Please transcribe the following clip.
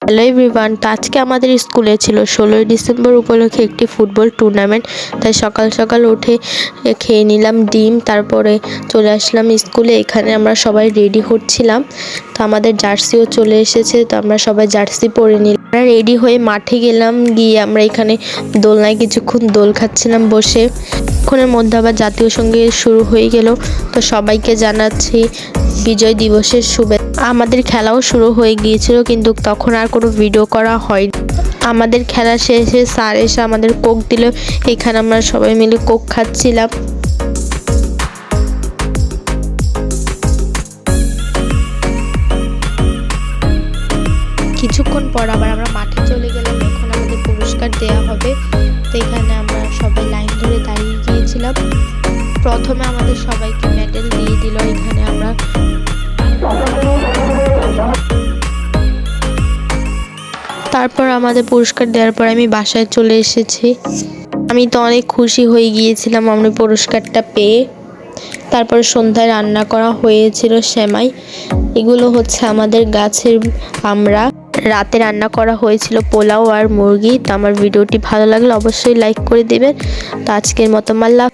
Hello everyone, তো আজকে আমাদের স্কুলে ছিল 16ই ডিসেম্বর উপলক্ষে একটি ফুটবল টুর্নামেন্ট। তাই সকাল সকাল উঠে খেয়ে নিলাম ডিম, তারপরে চলে আসলাম স্কুলে। এখানে আমরা সবাই রেডি হচ্ছিলাম, তো আমাদের জার্সিও চলে এসেছে, তো আমরা সবাই জার্সি পরে নিলাম। আমরা রেডি হয়ে মাঠে গেলাম, গিয়ে আমরা এখানে দোলনায় কিছুক্ষণ দোল খাচ্ছিলাম বসে। কিছুক্ষণের মধ্যে আবার জাতীয় সঙ্গীত শুরু হয়ে গেল। তো সবাইকে জানাচ্ছি বিজয় দিবসের শুভেচ্ছা। আমাদের খেলাও শুরু হয়ে গিয়েছিল, কিন্তু তখন আর কোনো ভিডিও করা হয়নি। আমাদের খেলা শেষে স্যার এসে আমাদের কোক দিল। এখানে আমরা সবাই মিলে কোক খাচ্ছিলাম। কিছুক্ষণ পর আবার আমরা মাঠে চলে গেলাম। এখন আমাদের পুরস্কার দেওয়া হবে। তো এখানে আমরা সবাই লাইন ধরে দাঁড়িয়ে গিয়েছিলাম। প্রথমে আমাদের সবাইকে মেডেল দিয়ে দিল। এখানে আমরা তারপর আমাদের পুরস্কার দেওয়ার পর আমি বাসায় চলে এসেছি। আমি তো অনেক খুশি হয়ে গিয়েছিলাম আমি পুরস্কারটা পেয়ে। তারপর সন্ধ্যায় রান্না করা হয়েছিল সেমাই। এগুলো হচ্ছে আমাদের গাছের আমরা। রাতে রান্না করা হয়েছিল পোলাও আর মুরগি। তো আমার ভিডিওটি ভালো লাগলে অবশ্যই লাইক করে দিবেন। তো আজকের মতো আল্লাহ।